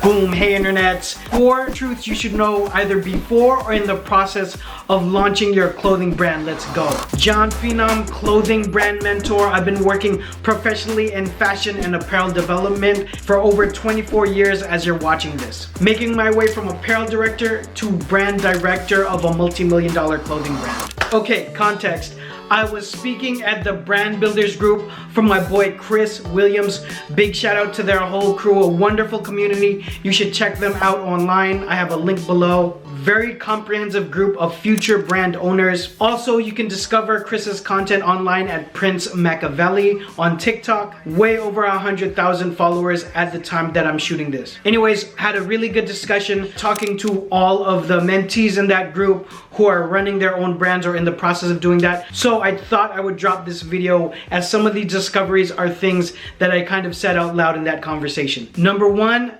Boom, hey internets. 4 truths you should know either before or in the process of launching your clothing brand. Let's go. Jon Phenom, clothing brand mentor. I've been working professionally in fashion and apparel development for over 24 years as you're watching this. Making my way from apparel director to brand director of a multi-million-dollar clothing brand. Okay, context. I was speaking at the Brand Builders group from my boy Chris Williams. Big shout out to their whole crew, a wonderful community. You should check them out online. I have a link below. Very comprehensive group of future brand owners. Also, you can discover Chris's content online at Prince Machiavelli on TikTok. Way over 100,000 followers at the time that I'm shooting this. Anyways, had a really good discussion talking to all of the mentees in that group who are running their own brands or in the process of doing that. So I thought I would drop this video as some of these discoveries are things that I kind of said out loud in that conversation. Number 1,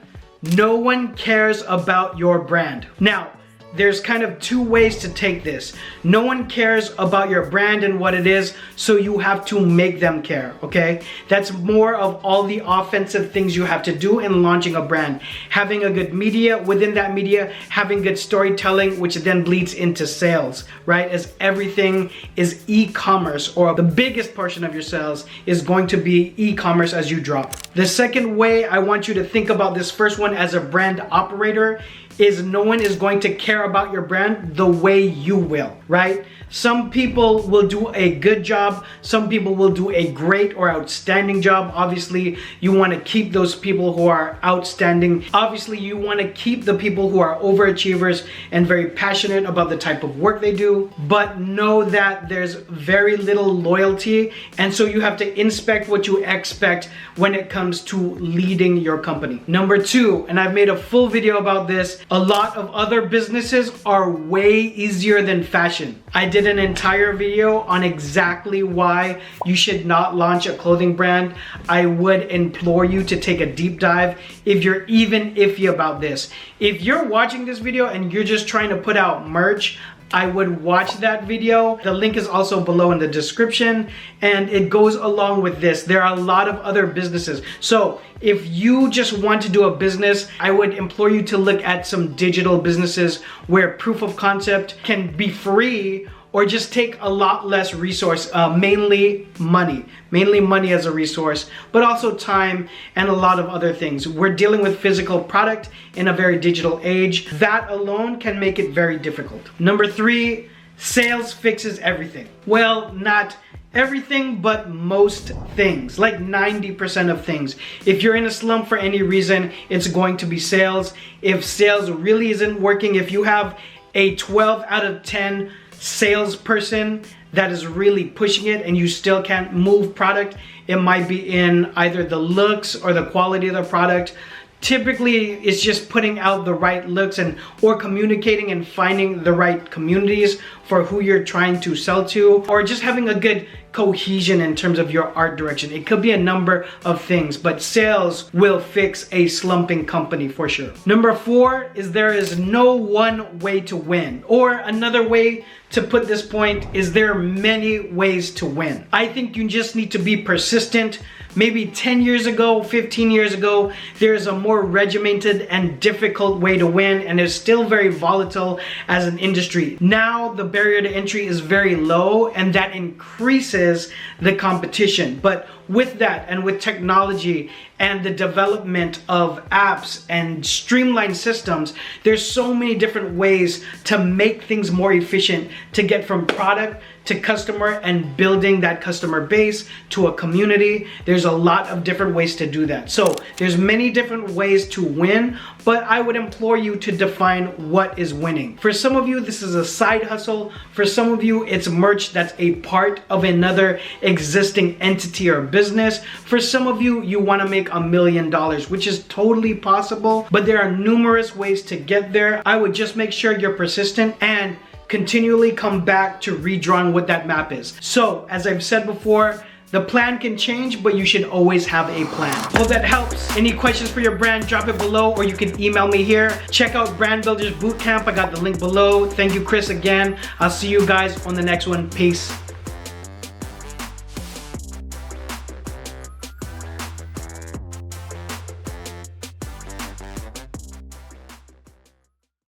no one cares about your brand. Now, there's kind of 2 ways to take this. No one cares about your brand and what it is, so you have to make them care, okay? That's more of all the offensive things you have to do in launching a brand. Having a good media, within that media, having good storytelling, which then bleeds into sales, right? As everything is e-commerce, or the biggest portion of your sales is going to be e-commerce as you drop. The second way I want you to think about this first one as a brand operator is no one is going to care about your brand the way you will, right? Some people will do a good job. Some people will do a great or outstanding job. Obviously, you want to keep those people who are outstanding. Obviously, you want to keep the people who are overachievers and very passionate about the type of work they do. But know that there's very little loyalty. And so you have to inspect what you expect when it comes to leading your company. Number 2, and I've made a full video about this, a lot of other businesses are way easier than fashion. I did an entire video on exactly why you should not launch a clothing brand. I would implore you to take a deep dive if you're even iffy about this. If you're watching this video and you're just trying to put out merch, I would watch that video. The link is also below in the description, and it goes along with this. There are a lot of other businesses. So if you just want to do a business, I would implore you to look at some digital businesses where proof of concept can be free or just take a lot less resource, mainly money as a resource, but also time and a lot of other things. We're dealing with physical product in a very digital age. That alone can make it very difficult. Number 3, sales fixes everything. Well, not everything, but most things, like 90% of things. If you're in a slump for any reason, it's going to be sales. If sales really isn't working, if you have a 12 out of 10 salesperson that is really pushing it and you still can't move product, it might be in either the looks or the quality of the product. Typically, it's just putting out the right looks or communicating and finding the right communities for who you're trying to sell to, or just having a good cohesion in terms of your art direction. It could be a number of things, but sales will fix a slumping company for sure. Number 4 is there is no one way to win. Or another way to put this point is there are many ways to win. I think you just need to be persistent. Maybe 10 years ago, 15 years ago, there's a more regimented and difficult way to win, and it's still very volatile as an industry. Now the barrier to entry is very low, and that increases the competition. But with that, and with technology and the development of apps and streamlined systems, there's so many different ways to make things more efficient, to get from product to customer and building that customer base to a community. There's a lot of different ways to do that. So there's many different ways to win, but I would implore you to define what is winning. For some of you, this is a side hustle. For some of you, it's merch that's a part of another existing entity or business. For some of you, you want to make $1 million, which is totally possible, but there are numerous ways to get there. I would just make sure you're persistent and continually come back to redrawing what that map is. So, as I've said before, the plan can change, but you should always have a plan. Hope that helps. Any questions for your brand, drop it below, or you can email me here. Check out Brand Builders Bootcamp. I got the link below. Thank you, Chris, again. I'll see you guys on the next one. Peace.